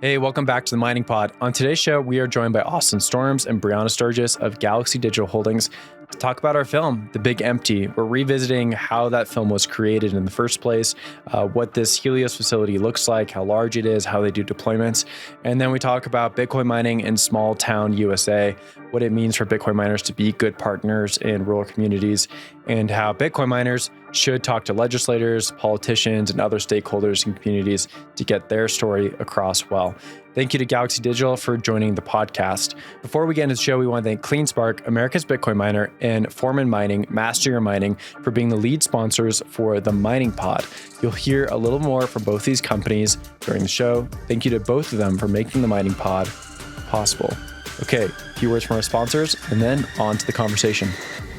Hey, welcome back to the Mining Pod. On today's show, we are joined by Austin Storms and Brianna Sturgis of Galaxy Digital Holdings to talk about our film, The Big Empty. We're revisiting how that film was created in the first place, what this Helios facility looks like, how large it is, how they do deployments. And then we talk about Bitcoin mining in small town USA, what it means for Bitcoin miners to be good partners in rural communities, and how Bitcoin miners should talk to legislators, politicians, and other stakeholders in communities to get their story across well. Thank you to Galaxy Digital for joining the podcast. Before we get into the show, we want to thank CleanSpark, America's Bitcoin miner, and Foreman Mining, Master Your Mining, for being the lead sponsors for the Mining Pod. You'll hear a little more from both these companies during the show. Thank you to both of them for making the Mining Pod possible. Okay, a few words from our sponsors, and then on to the conversation.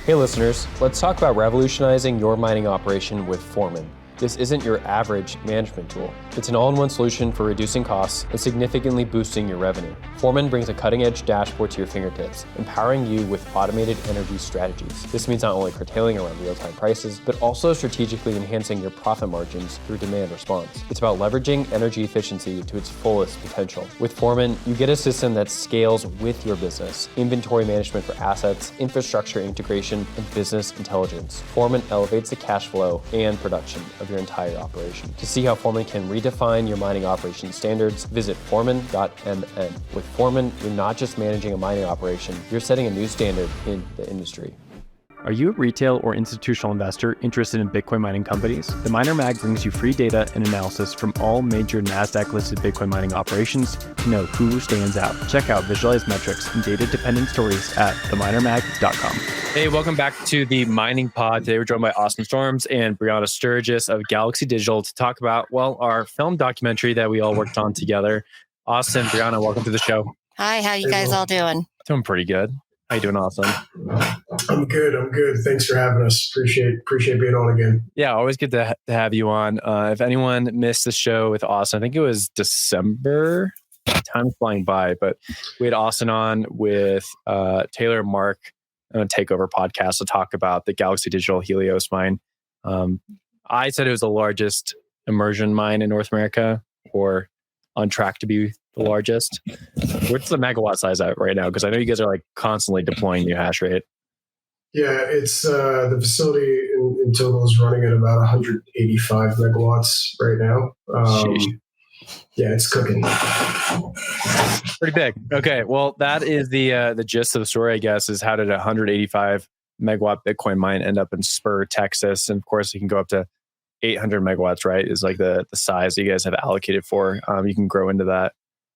Hey listeners, let's talk about revolutionizing your mining operation with Foreman. This isn't your average management tool. It's an all-in-one solution for reducing costs and significantly boosting your revenue. Foreman brings a cutting-edge dashboard to your fingertips, empowering you with automated energy strategies. This means not only curtailing around real-time prices, but also strategically enhancing your profit margins through demand response. It's about leveraging energy efficiency to its fullest potential. With Foreman, you get a system that scales with your business, inventory management for assets, infrastructure integration, and business intelligence. Foreman elevates the cash flow and production of your entire operation. To see how Foreman can redefine your mining operation standards, visit foreman.mn. With Foreman, you're not just managing a mining operation, you're setting a new standard in the industry. Are you a retail or institutional investor interested in Bitcoin mining companies? The Miner Mag brings you free data and analysis from all major NASDAQ-listed Bitcoin mining operations to know who stands out. Check out visualized metrics and data-dependent stories at theminermag.com. Hey, welcome back to the Mining Pod. Today we're joined by Austin Storms and Brianna Sturgis of Galaxy Digital to talk about, well, our film documentary that we all worked on together. Austin, Brianna, welcome to the show. Hi, how you guys all doing? Doing pretty good. How you doing, Austin? I'm good. Thanks for having us. Appreciate being on again. Yeah, always good to have you on. If anyone missed the show with Austin, I think it was December. Time's flying by, but we had Austin on with Taylor and Mark on a Takeover podcast to talk about the Galaxy Digital Helios mine. I said it was the largest immersion mine in North America, or on track to be the largest. What's the megawatt size at right now? Because I know you guys are like constantly deploying new hash rate. Yeah, it's the facility in total is running at about 185 megawatts right now. Yeah, it's cooking. Pretty big. Okay, well, that is the gist of the story, I guess, is how did a 185 megawatt Bitcoin mine end up in Spur, Texas? And of course, you can go up to 800 megawatts, right? Is like the size that you guys have allocated for. You can grow into that.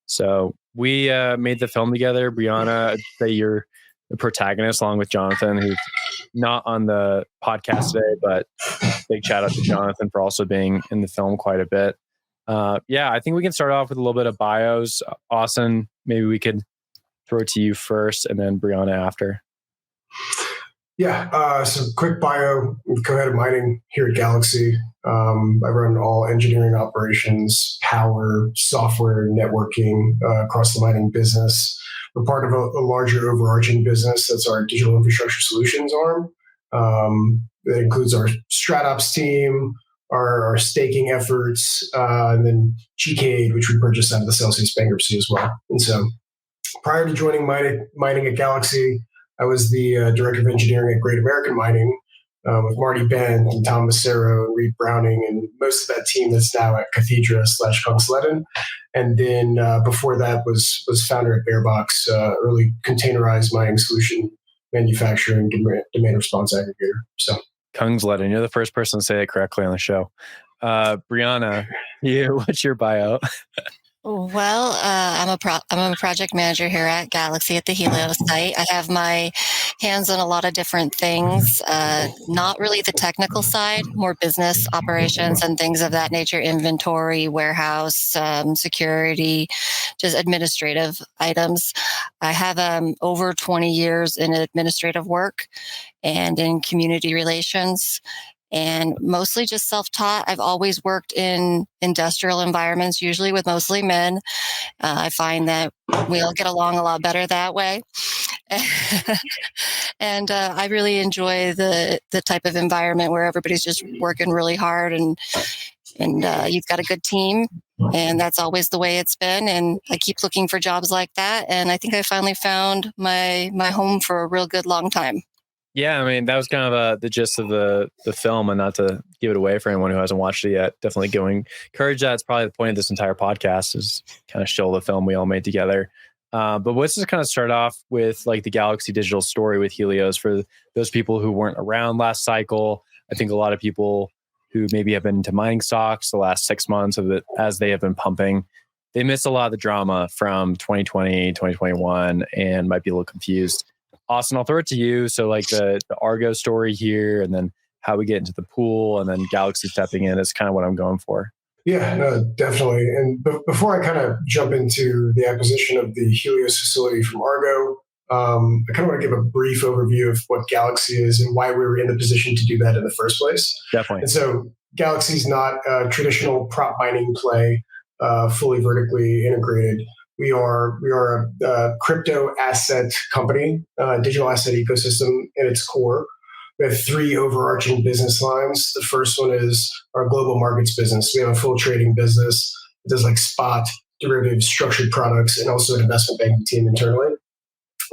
So we made the film together. Brianna, I'd say you're the protagonist along with Jonathan, who's not on the podcast today, but big shout out to Jonathan for also being in the film quite a bit. Yeah, I think we can start off with a little bit of bios. Austin, maybe we could throw it to you first and then Brianna after. Yeah, so quick bio, co-head of mining here at Galaxy. I run all engineering operations, power, software, networking across the mining business. We're part of a larger overarching business. That's our digital infrastructure solutions arm. That includes our StratOps team, our staking efforts, and then GCade, which we purchased out of the Celsius bankruptcy as well. And so prior to joining mining at Galaxy, I was the director of engineering at Great American Mining with Marty Bent and Tom Massero and Reed Browning and most of that team that's now at Cathedra/Kungsleden. And then before that was founder at Bearbox, early containerized mining solution manufacturing demand response aggregator. So Kungsleden, you're the first person to say it correctly on the show. Brianna, what's your bio? Well, I'm a project manager here at Galaxy at the Helios site. I have my hands on a lot of different things, not really the technical side, more business operations and things of that nature, inventory, warehouse, security, just administrative items. I have over 20 years in administrative work and in community relations. And mostly just self-taught. I've always worked in industrial environments, usually with mostly men. I find that we all get along a lot better that way. And I really enjoy the type of environment where everybody's just working really hard and you've got a good team And that's always the way it's been. And I keep looking for jobs like that. And I think I finally found my home for a real good long time. Yeah, I mean, that was kind of the gist of the film, and not to give it away for anyone who hasn't watched it yet. Definitely encourage that. It's probably the point of this entire podcast, is kind of show the film we all made together. But let's just kind of start off with like the Galaxy Digital story with Helios for those people who weren't around last cycle. I think a lot of people who maybe have been into mining stocks the last 6 months of it as they have been pumping, they missed a lot of the drama from 2020, 2021, and might be a little confused. Austin, I'll throw it to you. So like the Argo story here, and then how we get into the pool, and then Galaxy stepping in is kind of what I'm going for. Yeah, no, definitely. And before I kind of jump into the acquisition of the Helios facility from Argo, I kind of want to give a brief overview of what Galaxy is and why we were in the position to do that in the first place. Definitely. And so Galaxy is not a traditional prop mining play, fully vertically integrated. We are a crypto asset company, digital asset ecosystem in its core. We have three overarching business lines. The first one is our global markets business. We have a full trading business that does like spot, derivatives, structured products, and also an investment banking team internally.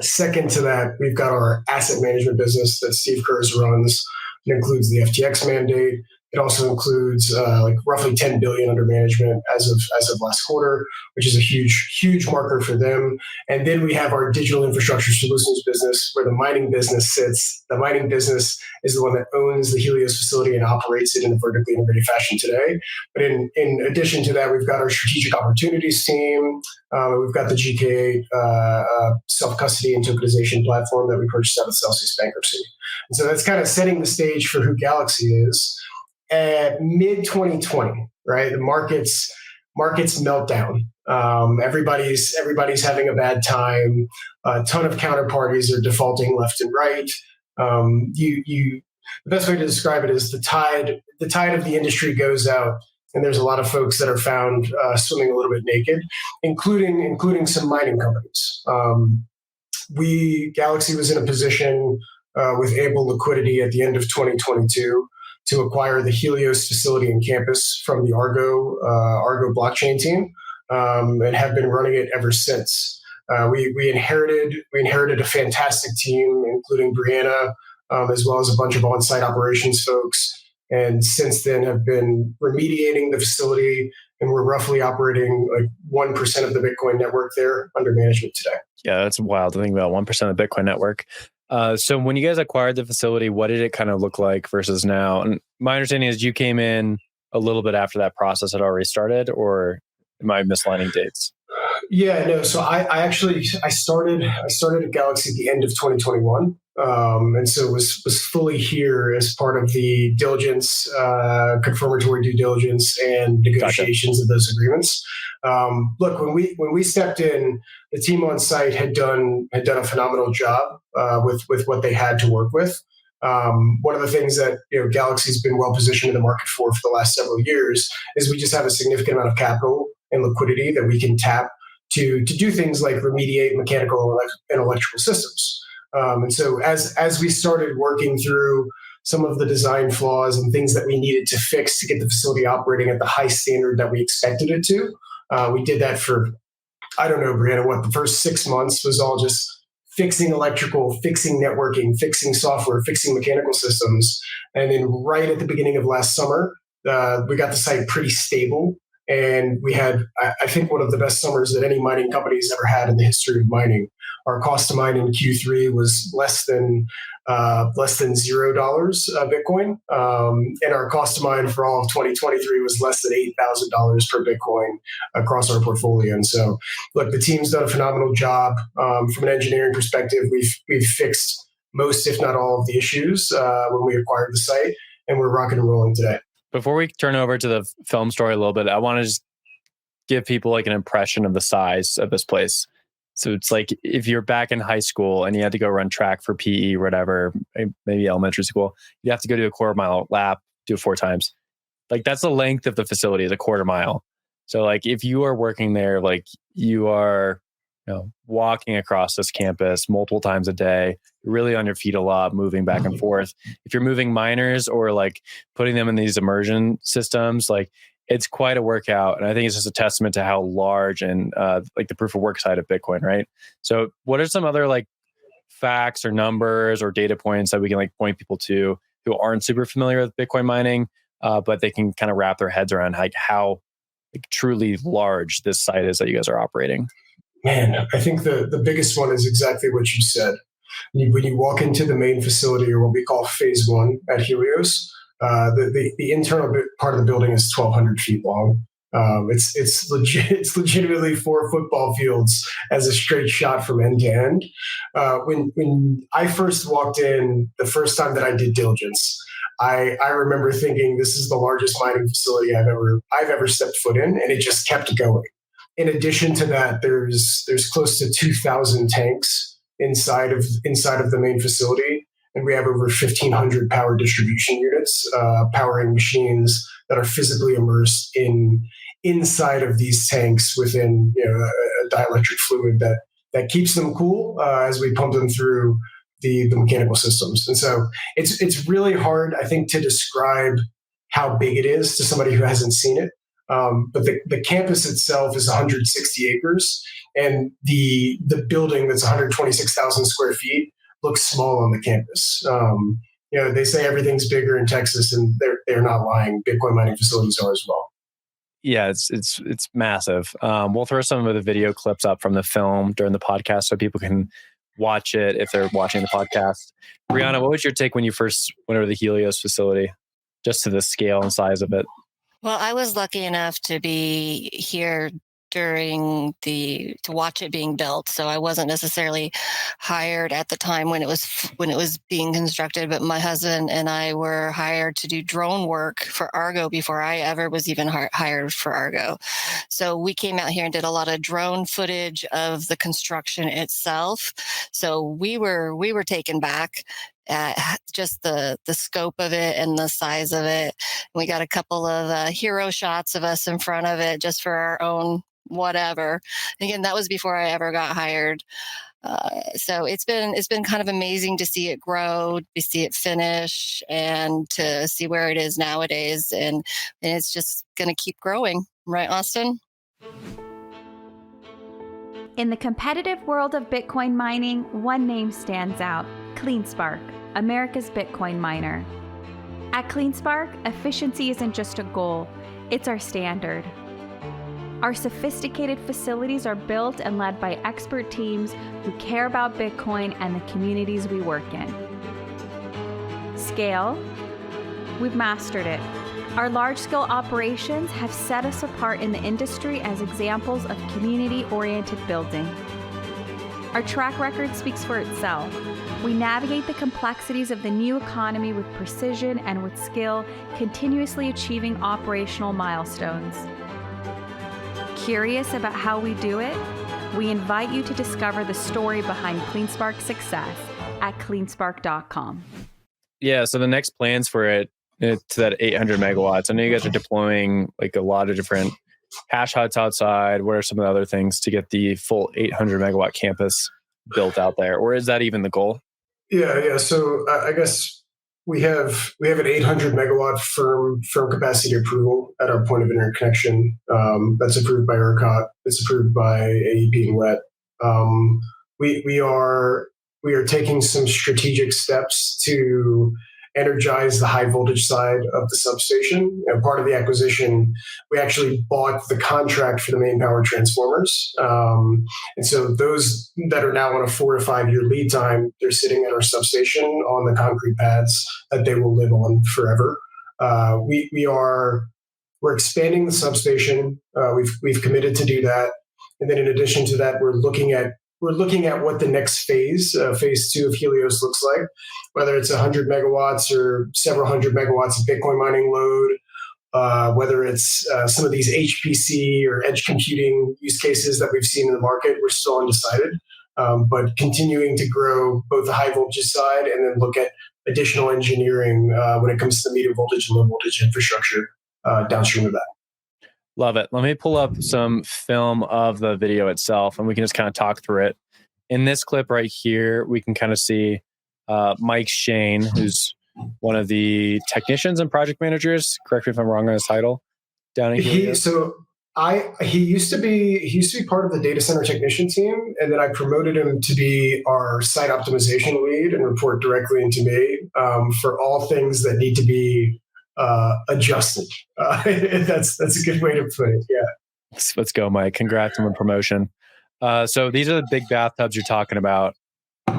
Second to that, we've got our asset management business that Steve Kurz runs. It includes the FTX mandate. It also includes like roughly 10 billion under management as of last quarter, which is a huge marker for them. And then we have our digital infrastructure solutions business, where the mining business sits. The mining business is the one that owns the Helios facility and operates it in a vertically integrated fashion today. But in addition to that, we've got our strategic opportunities team. We've got the GK self-custody and tokenization platform that we purchased out of Celsius bankruptcy. And so that's kind of setting the stage for who Galaxy is. At mid 2020, right? The markets meltdown. Everybody's having a bad time. A ton of counterparties are defaulting left and right. The best way to describe it is the tide of the industry goes out, and there's a lot of folks that are found swimming a little bit naked, including some mining companies. Galaxy was in a position with ample liquidity at the end of 2022 to acquire the Helios facility and campus from the Argo blockchain team, and have been running it ever since. We inherited a fantastic team, including Brianna, as well as a bunch of on-site operations folks, and since then have been remediating the facility, and we're roughly operating like 1% of the Bitcoin network there under management today. Yeah, that's wild to think about, 1% of the Bitcoin network. So when you guys acquired the facility, what did it kind of look like versus now? And my understanding is you came in a little bit after that process had already started, or am I mislining dates? Yeah, no. So I started at Galaxy at the end of 2021, and so was fully here as part of the diligence, confirmatory due diligence, and negotiations of those agreements. Look, when we stepped in, the team on site had done a phenomenal job with what they had to work with. One of the things that Galaxy's been well positioned in the market for the last several years is we just have a significant amount of capital and liquidity that we can tap to do things like remediate mechanical and electrical systems. And so as we started working through some of the design flaws and things that we needed to fix to get the facility operating at the high standard that we expected it to, we did that for, I don't know, Brianna, the first 6 months was all just fixing electrical, fixing networking, fixing software, fixing mechanical systems. And then right at the beginning of last summer, we got the site pretty stable. And we had, I think, one of the best summers that any mining company has ever had in the history of mining. Our cost to mine in Q3 was less than $0 Bitcoin, and our cost to mine for all of 2023 was less than $8,000 per Bitcoin across our portfolio. And so, look, the team's done a phenomenal job from an engineering perspective. We've fixed most, if not all, of the issues when we acquired the site, and we're rocking and rolling today. Before we turn over to the film story a little bit, I want to just give people like an impression of the size of this place. So it's like if you're back in high school and you had to go run track for PE or whatever, maybe elementary school, you have to go do a quarter-mile lap, do it 4 times. Like that's the length of the facility, is a quarter mile. So like if you are working there, like you are walking across this campus multiple times a day, you're really on your feet a lot, moving back and forth. If you're moving miners or like putting them in these immersion systems, like it's quite a workout. And I think it's just a testament to how large and like the proof of work side of Bitcoin, right? So what are some other like facts or numbers or data points that we can like point people to who aren't super familiar with Bitcoin mining, but they can kind of wrap their heads around like how like, truly large this site is that you guys are operating? Man, I think the biggest one is exactly what you said. When you walk into the main facility, or what we call phase one at Helios, the internal part of the building is 1,200 feet long. It's legitimately 4 football fields as a straight shot from end to end. When I first walked in, the first time that I did diligence, I remember thinking this is the largest mining facility I've ever stepped foot in, and it just kept going. In addition to that, there's close to 2,000 tanks inside of the main facility, and we have over 1,500 power distribution units powering machines that are physically immersed inside of these tanks within a dielectric fluid that keeps them cool as we pump them through the mechanical systems. And so it's really hard, I think, to describe how big it is to somebody who hasn't seen it. But the campus itself is 160 acres, and the building that's 126,000 square feet looks small on the campus. They say everything's bigger in Texas, and they're not lying. Bitcoin mining facilities are as well. Yeah, it's massive. We'll throw some of the video clips up from the film during the podcast so people can watch it if they're watching the podcast. Brianna, what was your take when you first went over the Helios facility, just to the scale and size of it? Well, I was lucky enough to be here to watch it being built. So I wasn't necessarily hired at the time when it was being constructed, but my husband and I were hired to do drone work for Argo before I ever was even hired for Argo. So we came out here and did a lot of drone footage of the construction itself. So we were taken back at just the scope of it and the size of it. We got a couple of hero shots of us in front of it just for our own whatever. Again, that was before I ever got hired. So it's been kind of amazing to see it grow, to see it finish, and to see where it is nowadays. And it's just going to keep growing, right, Austin? In the competitive world of Bitcoin mining, one name stands out: CleanSpark, America's Bitcoin miner. At CleanSpark, efficiency isn't just a goal, it's our standard. Our sophisticated facilities are built and led by expert teams who care about Bitcoin and the communities we work in. Scale, we've mastered it. Our large-scale operations have set us apart in the industry as examples of community-oriented building. Our track record speaks for itself. We navigate the complexities of the new economy with precision and with skill, continuously achieving operational milestones. Curious about how we do it? We invite you to discover the story behind CleanSpark's success at cleanspark.com. Yeah, so the next plans for it to that 800 megawatts. I know you guys are deploying like a lot of different hash huts outside. What are some of the other things to get the full 800 megawatt campus built out there? Or is that even the goal? Yeah. So I guess we have an 800 megawatt firm capacity approval at our point of interconnection. That's approved by ERCOT. It's approved by AEP and WET. We are taking some strategic steps to energize the high voltage side of the substation. Part of the acquisition, we actually bought the contract for the main power transformers. And so those that are now on a 4 to 5 year lead time, they're sitting at our substation on the concrete pads that they will live on forever. We're expanding the substation. We've committed to do that. And then in addition to that, we're looking at what the next phase 2 of Helios looks like, whether it's 100 megawatts or several hundred megawatts of Bitcoin mining load, whether it's some of these HPC or edge computing use cases that we've seen in the market. We're still undecided, but continuing to grow both the high voltage side and then look at additional engineering when it comes to the medium voltage and low voltage infrastructure downstream of that. Love it. Let me pull up some film of the video itself and we can just kind of talk through it. In this clip right here, we can kind of see Mike Shane, who's one of the technicians and project managers. Correct me if I'm wrong on his title. down in Helios? He used to be part of the data center technician team, and then I promoted him to be our site optimization lead and report directly into me for all things that need to be adjusted. That's a good way to put it. Yeah. Let's go, Mike. Congrats on the promotion. So these are the big bathtubs you're talking about.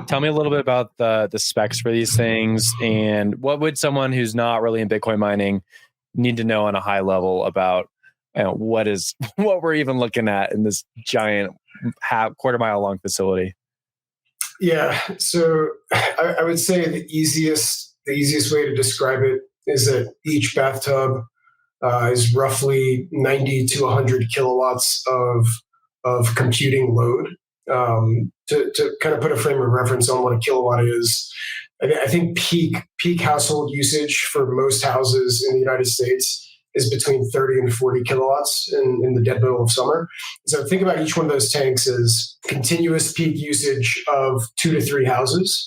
Tell me a little bit about the specs for these things, and what would someone who's not really in Bitcoin mining need to know on a high level about what we're even looking at in this giant quarter mile long facility? Yeah. So I would say the easiest way to describe it is that each bathtub is roughly 90 to 100 kilowatts of computing load. To kind of put a frame of reference on what a kilowatt is, I think peak household usage for most houses in the United States is between 30 and 40 kilowatts in the dead middle of summer. So think about each one of those tanks as continuous peak usage of 2 to 3 houses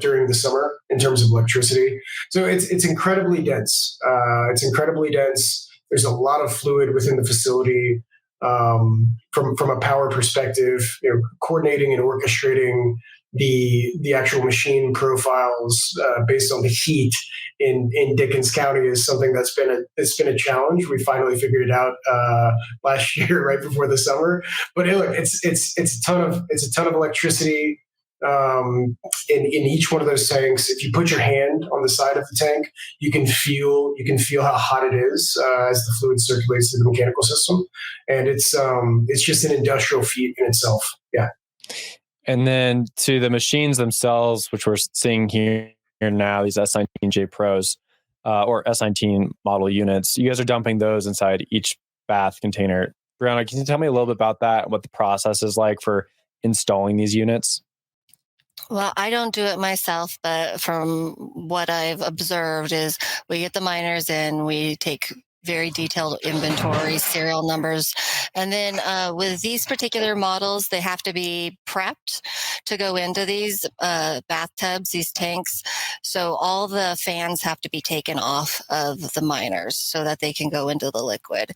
during the summer in terms of electricity. So it's incredibly dense. There's a lot of fluid within the facility. From a power perspective, coordinating and orchestrating the actual machine profiles based on the heat in Dickens County is something that's been a challenge. We finally figured it out last year, right before the summer. But look, it's a ton of electricity in each one of those tanks. If you put your hand on the side of the tank, you can feel how hot it is as the fluid circulates through the mechanical system, and it's just an industrial feat in itself. Yeah. And then to the machines themselves, which we're seeing here now, these S19J Pros or S19 model units, you guys are dumping those inside each bath container. Brianna, can you tell me a little bit about that and what the process is like for installing these units? Well, I don't do it myself, but from what I've observed is we get the miners in, we take very detailed inventory, serial numbers. And then with these particular models, they have to be prepped to go into these bathtubs, these tanks. So all the fans have to be taken off of the miners so that they can go into the liquid.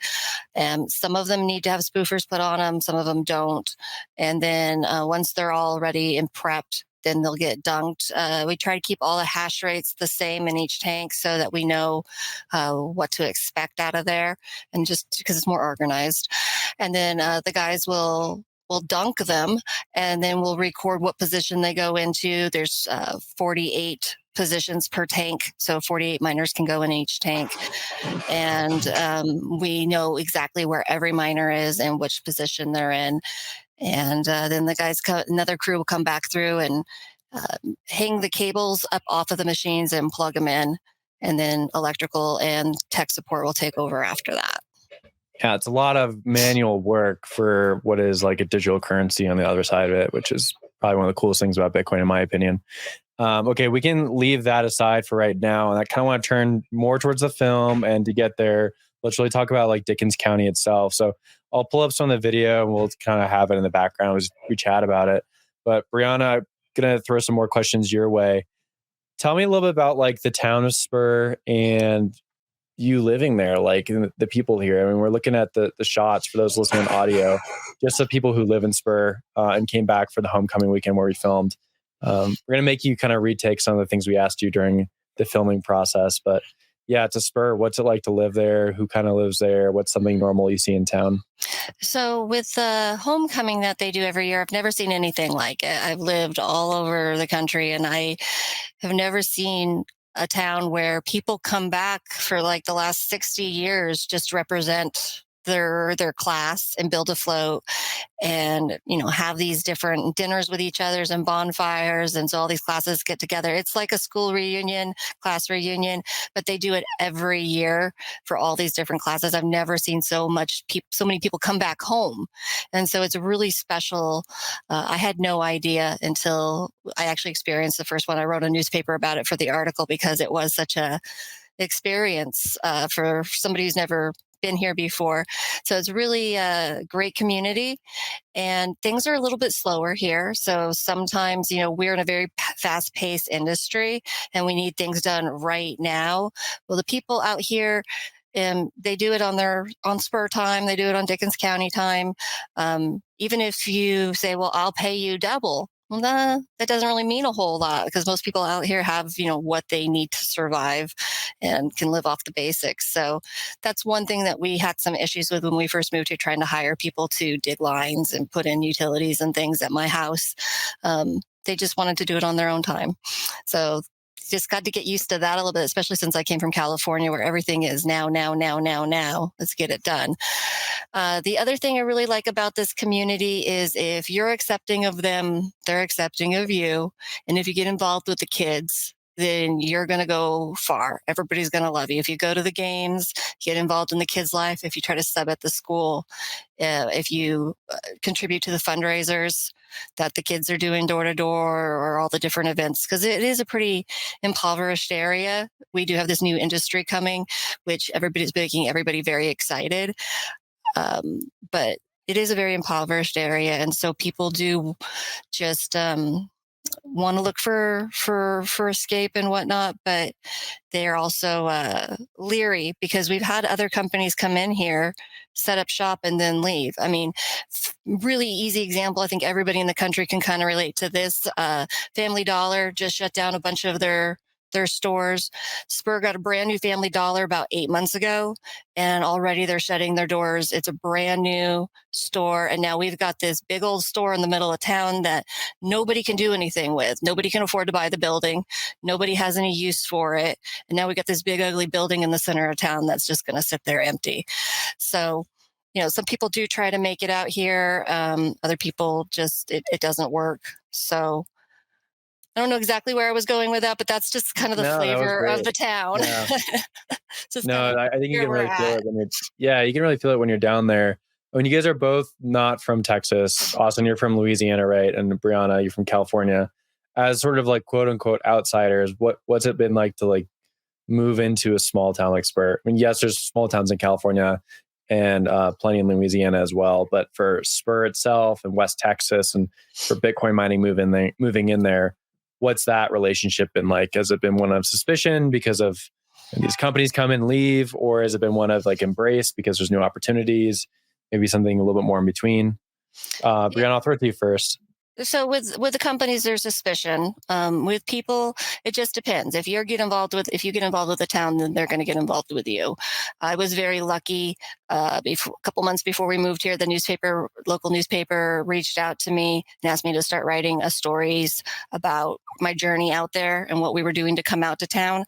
And some of them need to have spoofers put on them, some of them don't. And then once they're all ready and prepped, then they'll get dunked. We try to keep all the hash rates the same in each tank so that we know what to expect out of there, and just because it's more organized. And then the guys will dunk them, and then we'll record what position they go into. There's 48 positions per tank, so 48 miners can go in each tank. And we know exactly where every miner is and which position they're in. And then the guys, another crew will come back through and hang the cables up off of the machines and plug them in. And then electrical and tech support will take over after that. Yeah, it's a lot of manual work for what is like a digital currency on the other side of it, which is probably one of the coolest things about Bitcoin, in my opinion. Okay, we can leave that aside for right now. And I kind of want to turn more towards the film, and to get there, let's really talk about like Dickens County itself. So I'll pull up some of the video and we'll kind of have it in the background as we chat about it. But Brianna, I'm going to throw some more questions your way. Tell me a little bit about like the town of Spur and you living there, like the people here. I mean, we're looking at the shots for those listening on audio, just the people who live in Spur and came back for the homecoming weekend where we filmed. We're going to make you kind of retake some of the things we asked you during the filming process. But yeah, it's a Spur. What's it like to live there? Who kind of lives there? What's something normal you see in town? So with the homecoming that they do every year, I've never seen anything like it. I've lived all over the country, and I have never seen a town where people come back for like the last 60 years just to represent their class and build a float, and have these different dinners with each others and bonfires, and so all these classes get together. It's like a school reunion, class reunion, but they do it every year for all these different classes. I've never seen so many people come back home, and so it's really special. I had no idea until I actually experienced the first one. I wrote a newspaper about it for the article because it was such a experience for somebody who's never been here before. So it's really a great community, and things are a little bit slower here. So sometimes, we're in a very fast paced industry and we need things done right now. Well, the people out here, And they do it on Spur time. They do it on Dickens County time. Even if you say, well, I'll pay you double. Well, that doesn't really mean a whole lot because most people out here have, what they need to survive and can live off the basics. So that's one thing that we had some issues with when we first moved here, trying to hire people to dig lines and put in utilities and things at my house. They just wanted to do it on their own time. So just got to get used to that a little bit, especially since I came from California where everything is now. Let's get it done. The other thing I really like about this community is if you're accepting of them, they're accepting of you. And if you get involved with the kids, then you're going to go far. Everybody's going to love you. If you go to the games, get involved in the kids' life, if you try to sub at the school, if you contribute to the fundraisers that the kids are doing door to door or all the different events, because it is a pretty impoverished area. We do have this new industry coming, which everybody's making everybody very excited. But it is a very impoverished area. And so people do just want to look for escape and whatnot, but they're also leery because we've had other companies come in here, set up shop, and then leave. I mean, really easy example. I think everybody in the country can kind of relate to this. Family Dollar just shut down a bunch of their stores. Spur got a brand new Family Dollar about 8 months ago, and already they're shutting their doors. It's a brand new store. And now we've got this big old store in the middle of town that nobody can do anything with. Nobody can afford to buy the building. Nobody has any use for it. And now we got this big, ugly building in the center of town that's just going to sit there empty. So, some people do try to make it out here. Other people just, it doesn't work. So I don't know exactly where I was going with that, but that's just kind of the flavor of the town. Yeah. I think you where can really we're feel at. it when you can really feel it when you're down there. When you guys are both not from Texas, Austin, you're from Louisiana, right? And Brianna, you're from California. As sort of like quote unquote outsiders, what's it been like to like move into a small town like Spur? I mean, yes, there's small towns in California and plenty in Louisiana as well. But for Spur itself and West Texas and for Bitcoin mining moving in there, what's that relationship been like? Has it been one of suspicion because of these companies come and leave, or has it been one of like embrace because there's new opportunities? Maybe something a little bit more in between. Brianna, I'll throw it to you first. So with the companies, there's suspicion. With people, it just depends. If you get involved with the town, then they're going to get involved with you. I was very lucky. A couple months before we moved here, the local newspaper reached out to me and asked me to start writing stories about my journey out there and what we were doing to come out to town.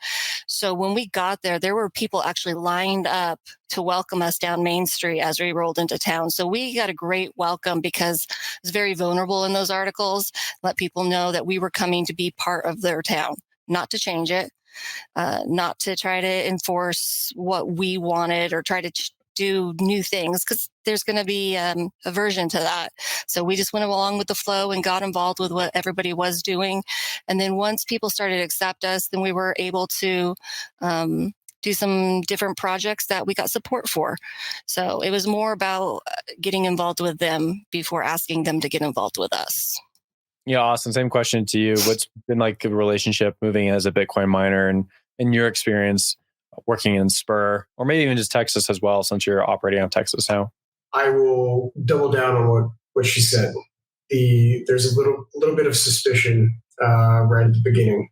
So when we got there, there were people actually lined up to welcome us down Main Street as we rolled into town. So we got a great welcome because it was very vulnerable in those articles, let people know that we were coming to be part of their town, not to change it, not to try to enforce what we wanted or try to do new things, because there's going to be aversion to that. So we just went along with the flow and got involved with what everybody was doing. And then once people started to accept us, then we were able to do some different projects that we got support for. So it was more about getting involved with them before asking them to get involved with us. Yeah, Austin, same question to you. What's been like the relationship moving as a Bitcoin miner and in your experience working in Spur, or maybe even just Texas as well, since you're operating out of Texas now? I will double down on what she said. There's a little bit of suspicion right at the beginning,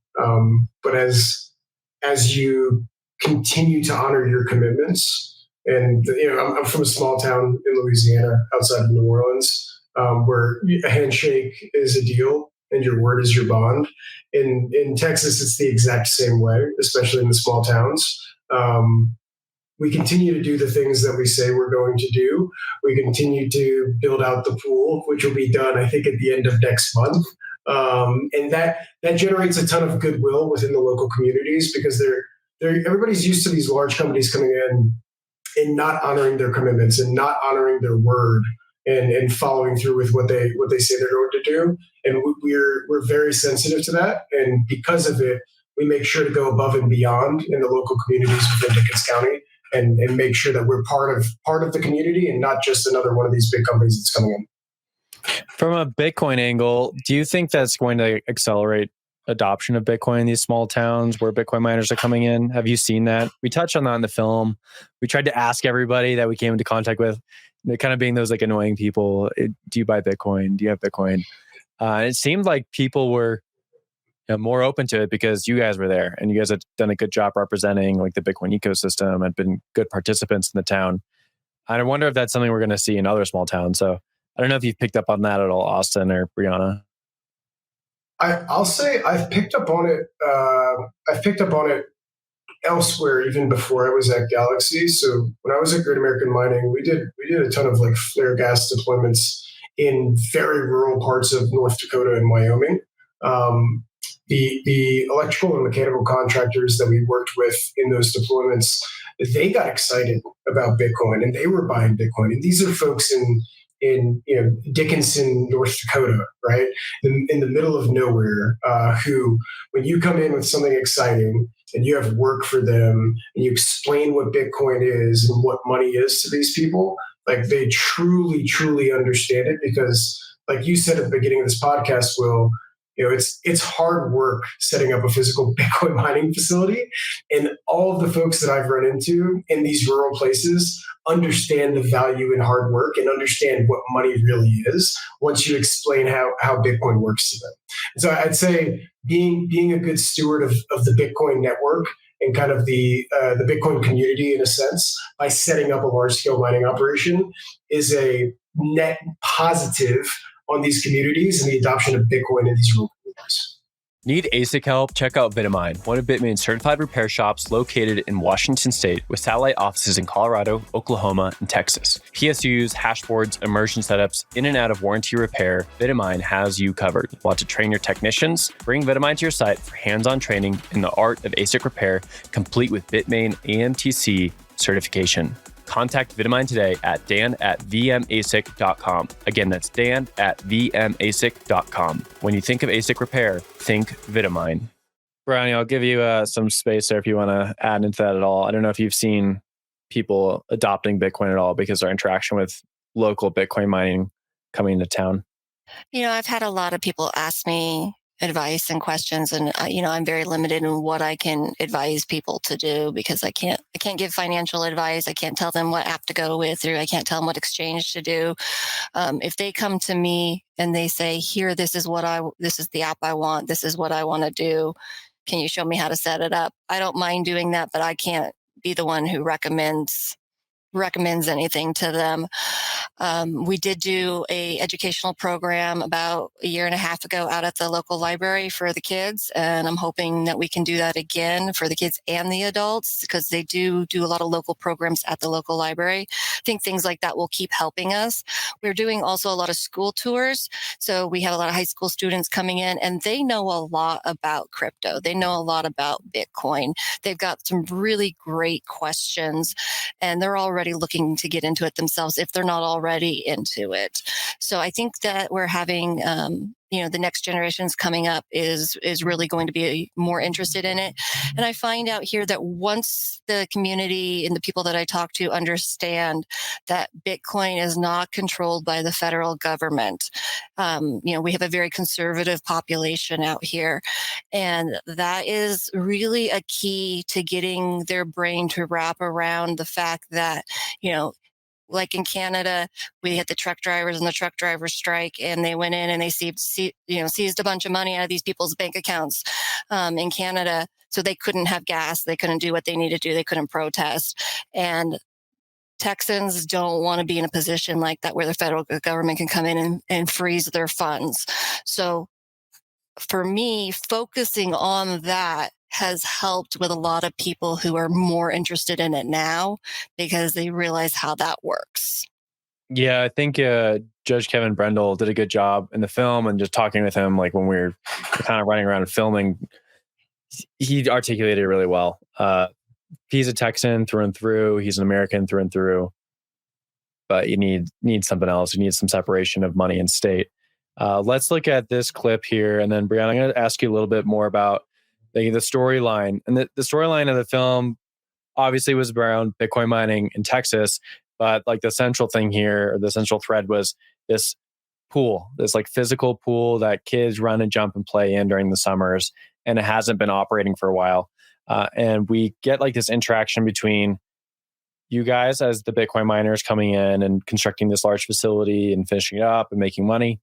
but as you continue to honor your commitments, and I'm from a small town in Louisiana outside of New Orleans, where a handshake is a deal and your word is your bond. In Texas, it's the exact same way, especially in the small towns. We continue to do the things that we say we're going to do. We continue to build out the pool, which will be done, I think, at the end of next month. And that generates a ton of goodwill within the local communities, because everybody's used to these large companies coming in and not honoring their commitments and not honoring their word and following through with what they say they're going to do. And we're very sensitive to that. And because of it, we make sure to go above and beyond in the local communities within Dickens County and make sure that we're part of the community and not just another one of these big companies that's coming in. From a Bitcoin angle, do you think that's going to accelerate adoption of Bitcoin in these small towns where Bitcoin miners are coming in? Have you seen that? We touched on that in the film. We tried to ask everybody that we came into contact with, kind of being those like annoying people. Do you buy Bitcoin? Do you have Bitcoin? It seemed like people were more open to it because you guys were there and you guys had done a good job representing like the Bitcoin ecosystem and been good participants in the town. And I wonder if that's something we're going to see in other small towns. So I don't know if you've picked up on that at all, Austin or Brianna. I'll say I've picked up on it. I've picked up on it elsewhere, even before I was at Galaxy. So when I was at Great American Mining, we did a ton of like flare gas deployments in very rural parts of North Dakota and Wyoming. The electrical and mechanical contractors that we worked with in those deployments, they got excited about Bitcoin and they were buying Bitcoin. And these are folks in Dickinson, North Dakota, right, in the middle of nowhere, who, when you come in with something exciting and you have work for them and you explain what Bitcoin is and what money is to these people, like they truly, truly understand it because, like you said at the beginning of this podcast, Will, it's hard work setting up a physical Bitcoin mining facility. And all of the folks that I've run into in these rural places understand the value in hard work and understand what money really is once you explain how Bitcoin works to them. And so I'd say being a good steward of the Bitcoin network and kind of the Bitcoin community in a sense by setting up a large scale mining operation is a net positive on these communities and the adoption of Bitcoin in these rural communities. Need ASIC help? Check out Vitamine, one of Bitmain's certified repair shops located in Washington State with satellite offices in Colorado, Oklahoma, and Texas. PSUs, hashboards, immersion setups, in and out of warranty repair, Vitamine has you covered. Want to train your technicians? Bring Vitamine to your site for hands-on training in the art of ASIC repair, complete with Bitmain AMTC certification. Contact Vitamine today at dan@vmasic.com. Again, that's dan@vmasic.com. When you think of ASIC repair, think Vitamine. Brownie, I'll give you some space there if you want to add into that at all. I don't know if you've seen people adopting Bitcoin at all because our interaction with local Bitcoin mining coming into town. I've had a lot of people ask me advice and questions, and I'm very limited in what I can advise people to do because I can't give financial advice. I can't tell them what app to go with, or I can't tell them what exchange to do. If they come to me and they say, "Here, this is the app I want. This is what I want to do. Can you show me how to set it up?" I don't mind doing that, but I can't be the one who recommends anything to them. We did do a educational program about a year and a half ago out at the local library for the kids. And I'm hoping that we can do that again for the kids and the adults because they do a lot of local programs at the local library. I think things like that will keep helping us. We're doing also a lot of school tours. So we have a lot of high school students coming in and they know a lot about crypto. They know a lot about Bitcoin. They've got some really great questions and they're already looking to get into it themselves if they're not already into it. So I think that we're having, the next generations coming up is really going to be more interested in it. And I find out here that once the community and the people that I talk to understand that Bitcoin is not controlled by the federal government, we have a very conservative population out here. And that is really a key to getting their brain to wrap around the fact that, like in Canada, we had the truck drivers and the truck drivers strike, and they went in and they seized a bunch of money out of these people's bank accounts in Canada. So they couldn't have gas. They couldn't do what they needed to do. They couldn't protest. And Texans don't want to be in a position like that where the federal government can come in and freeze their funds. So for me, focusing on that has helped with a lot of people who are more interested in it now because they realize how that works. Yeah, I think Judge Kevin Brendel did a good job in the film, and just talking with him, like when we were kind of running around and filming, he articulated it really well. He's a Texan through and through. He's an American through and through. But you need something else. You need some separation of money and state. Let's look at this clip here, and then Brianna, I'm going to ask you a little bit more about the storyline. And the storyline of the film obviously was around Bitcoin mining in Texas, but like the central thing here, or the central thread, was this pool, this like physical pool that kids run and jump and play in during the summers, and it hasn't been operating for a while. And we get like this interaction between you guys as the Bitcoin miners coming in and constructing this large facility and finishing it up and making money.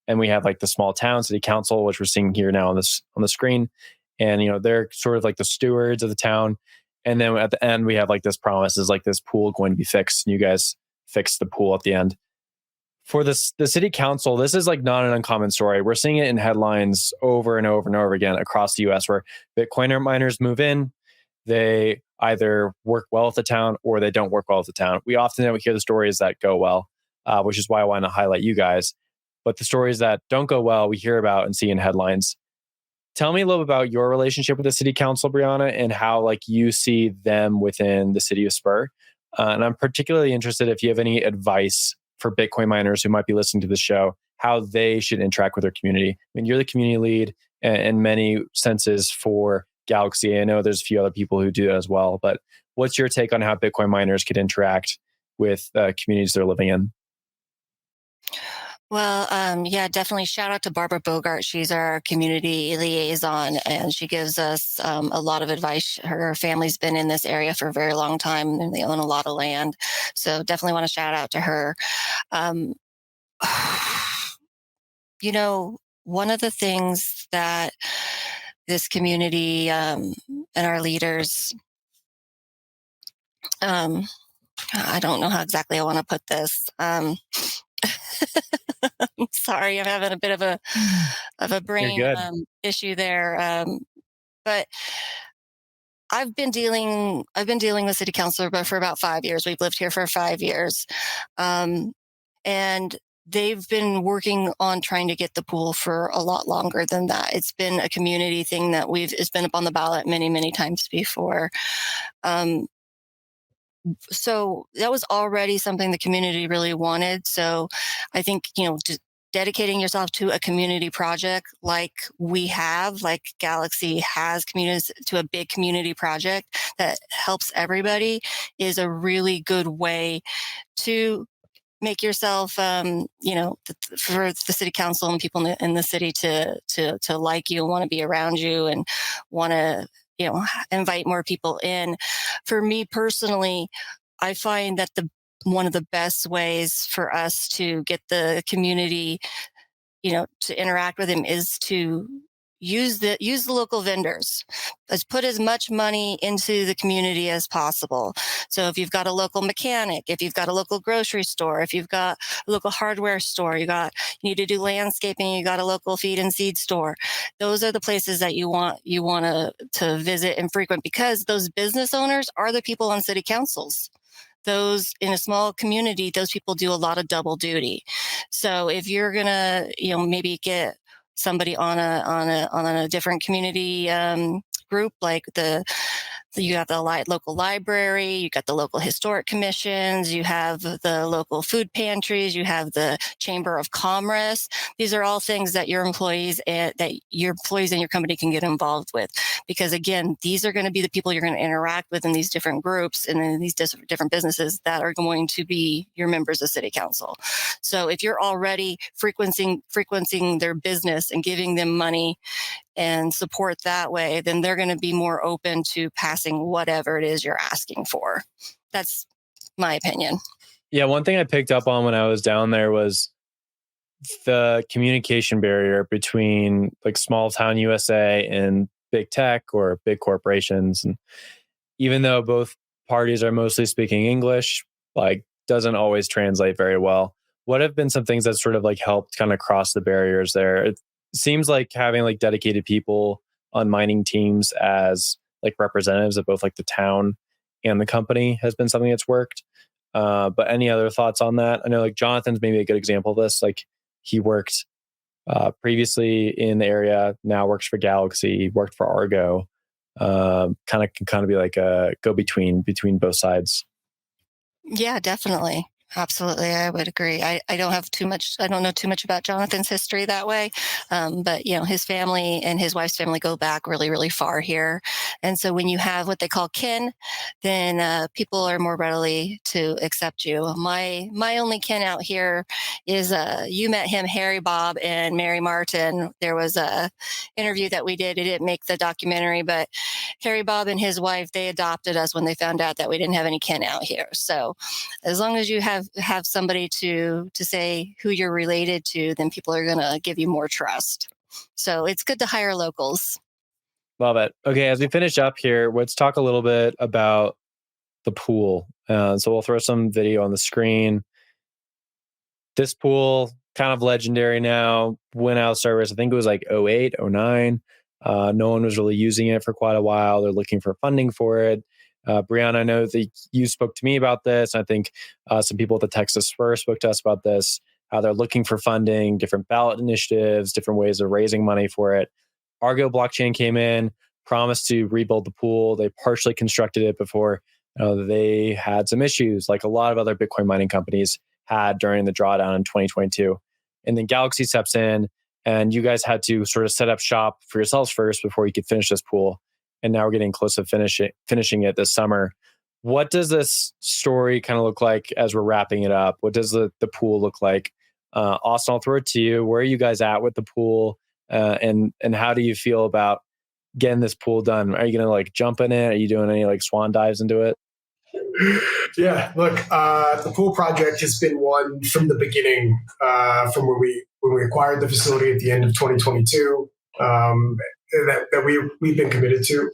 And we have like the small town city council, which we're seeing here now on the screen. And, they're sort of like the stewards of the town. And then at the end, we have like this promise is like this pool going to be fixed. And you guys fix the pool at the end. For the city council, this is like not an uncommon story. We're seeing it in headlines over and over and over again across the US, where Bitcoin miners move in. They either work well with the town or they don't work well with the town. We often don't hear the stories that go well, which is why I want to highlight you guys. But the stories that don't go well, we hear about and see in headlines. Tell me a little bit about your relationship with the city council, Brianna, and how like you see them within the city of Spur. And I'm particularly interested if you have any advice for Bitcoin miners who might be listening to the show, how they should interact with their community. I mean, you're the community lead in many senses for Galaxy. I know there's a few other people who do that as well, but what's your take on how Bitcoin miners could interact with communities they're living in? Well, yeah, definitely shout out to Barbara Bogart. She's our community liaison, and she gives us a lot of advice. Her family's been in this area for a very long time, and they own a lot of land. So definitely want to shout out to her. Um, one of the things that this community and our leaders, I don't know how exactly I want to put this. I'm sorry, I'm having a bit of a brain issue there. But I've been dealing with city council for about 5 years. We've lived here for 5 years. And they've been working on trying to get the pool for a lot longer than that. It's been a community thing that it's been up on the ballot many, many times before. So that was already something the community really wanted. So I think, dedicating yourself to a community project like Galaxy has communities to a big community project that helps everybody is a really good way to make yourself, for the city council and people in the city to like you and want to be around you and want to, invite more people in. For me personally, I find that one of the best ways for us to get the community, to interact with them is to use the local vendors. Let's put as much money into the community as possible. So if you've got a local mechanic, if you've got a local grocery store, if you've got a local hardware store, you need to do landscaping, you got a local feed and seed store. Those are the places that you want to visit and frequent, because those business owners are the people on city councils. Those in a small community, those people do a lot of double duty. So if you're gonna, maybe get somebody on a different community group, like you have the local library, you got the local historic commissions, you have the local food pantries, you have the Chamber of Commerce. These are all things that your employees in your company can get involved with, because again, these are going to be the people you're going to interact with in these different groups and in these different businesses that are going to be your members of city council. So if you're already frequenting their business and giving them money and support that way, then they're going to be more open to passing whatever it is you're asking for. That's my opinion. Yeah, one thing I picked up on when I was down there was the communication barrier between like small town USA and big tech or big corporations. And even though both parties are mostly speaking English, like doesn't always translate very well. What have been some things that sort of like helped kind of cross the barriers there? It seems like having like dedicated people on mining teams as like representatives of both like the town and the company has been something that's worked. But any other thoughts on that? I know like Jonathan's maybe a good example of this. Like he worked previously in the area, now works for Galaxy, worked for Argo. Can kind of be like a go between both sides. Yeah, definitely. Absolutely, I would agree. I don't have too much. I don't know too much about Jonathan's history that way, but his family and his wife's family go back really, really far here, and so when you have what they call kin, then people are more readily to accept you. My only kin out here is you met him, Harry Bob and Mary Martin. There was a interview that we did. It didn't make the documentary, but Harry Bob and his wife, they adopted us when they found out that we didn't have any kin out here. So as long as you have somebody to say who you're related to, then people are going to give you more trust. So it's good to hire locals. Love it. Okay, as we finish up here, let's talk a little bit about the pool. So we'll throw some video on the screen. This pool, kind of legendary now, went out of service. I think it was like 08, 09. No one was really using it for quite a while. They're looking for funding for it. Brianna, I know that you spoke to me about this. I think some people at the Texas Spur spoke to us about this, how they're looking for funding, different ballot initiatives, different ways of raising money for it. Argo blockchain came in, promised to rebuild the pool. They partially constructed it before they had some issues, like a lot of other Bitcoin mining companies had during the drawdown in 2022. And then Galaxy steps in, and you guys had to sort of set up shop for yourselves first before you could finish this pool. And now we're getting close to finishing it this summer. What does this story kind of look like as we're wrapping it up? What does the pool look like? Austin, I'll throw it to you. Where are you guys at with the pool? And how do you feel about getting this pool done? Are you going to like jump in it? Are you doing any like swan dives into it? Yeah, look, the pool project has been one from the beginning, from when we acquired the facility at the end of 2022. That we've been committed to.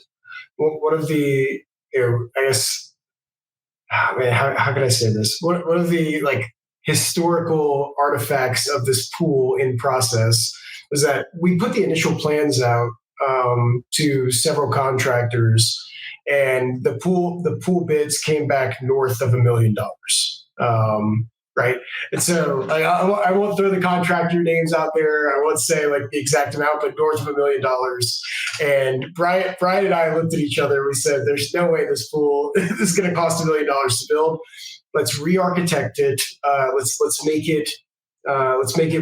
One of the, I guess, how can I say this? One of the like historical artifacts of this pool in process was that we put the initial plans out to several contractors, and the pool bids came back north of $1 million. Right. And so I won't throw the contractor names out there. I won't say like the exact amount, but north of $1 million. And Brian and I looked at each other. We said, there's no way this pool is going to cost $1 million to build. Let's re-architect it. Let's make it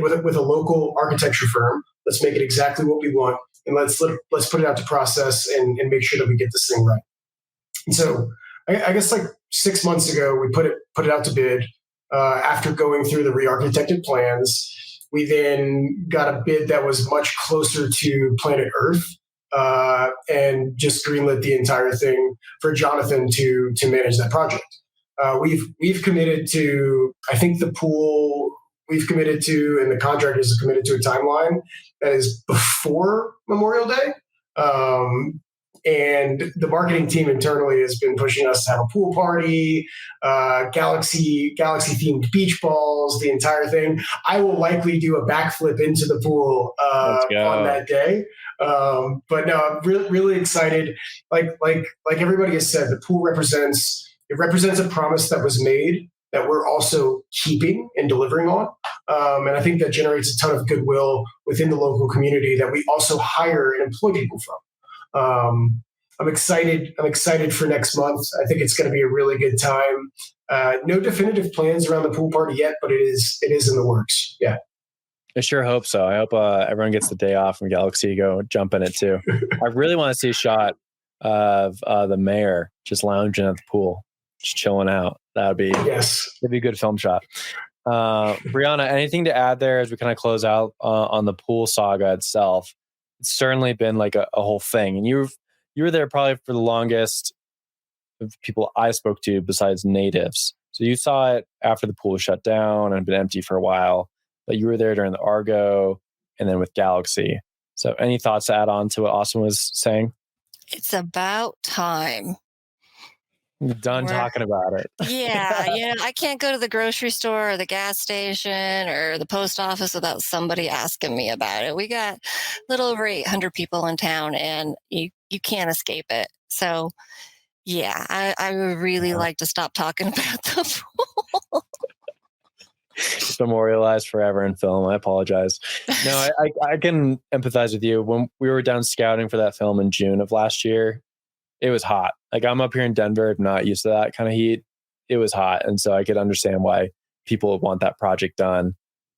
with a local architecture firm. Let's make it exactly what we want. And let's put it out to process and make sure that we get this thing right. And so I guess like 6 months ago, we put it out to bid. After going through the re-architected plans, we then got a bid that was much closer to planet Earth, and just greenlit the entire thing for Jonathan to manage that project. We've committed to, I think the pool we've committed to, and the contractors have committed to a timeline that is before Memorial Day. And the marketing team internally has been pushing us to have a pool party, Galaxy themed beach balls, the entire thing. I will likely do a backflip into the pool on that day. But no, I'm really excited. Like everybody has said, the pool represents a promise that was made that we're also keeping and delivering on. And I think that generates a ton of goodwill within the local community that we also hire and employ people from. I'm excited for next month. I think it's going to be a really good time. No definitive plans around the pool party yet, but it is in the works. Yeah. I sure hope so. I hope everyone gets the day off from Galaxy to go jump in it too. I really want to see a shot of the mayor just lounging at the pool, just chilling out. That'd be a good film shot. Brianna, anything to add there as we kind of close out on the pool saga itself? It's certainly been like a whole thing, and you were there probably for the longest of people I spoke to besides natives. So you saw it after the pool shut down and been empty for a while, but you were there during the Argo and then with Galaxy. So any thoughts to add on to what Austin was saying? It's about time. Done talking about it. Yeah. I can't go to the grocery store or the gas station or the post office without somebody asking me about it. We got a little over 800 people in town, and you can't escape it. So, yeah, I would really like to stop talking about the pool. It's memorialized forever in film. I apologize. No, I can empathize with you. When we were down scouting for that film in June of last year, it was hot. Like, I'm up here in Denver, I'm not used to that kind of heat. It was hot. And so I could understand why people want that project done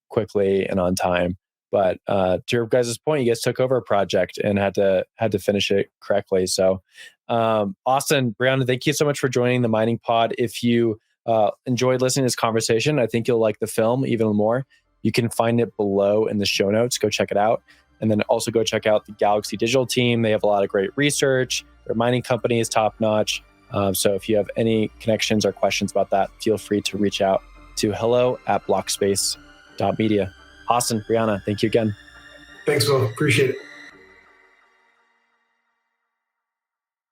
quickly and on time. But to your guys' point, you guys took over a project and had to finish it correctly. So Austin, Brianna, thank you so much for joining the Mining Pod. If you enjoyed listening to this conversation, I think you'll like the film even more. You can find it below in the show notes. Go check it out. And then also go check out the Galaxy Digital team. They have a lot of great research. Their mining company is top notch. So if you have any connections or questions about that, feel free to reach out to hello@blockspace.media. Austin, Brianna, thank you again. Thanks, Will. Appreciate it.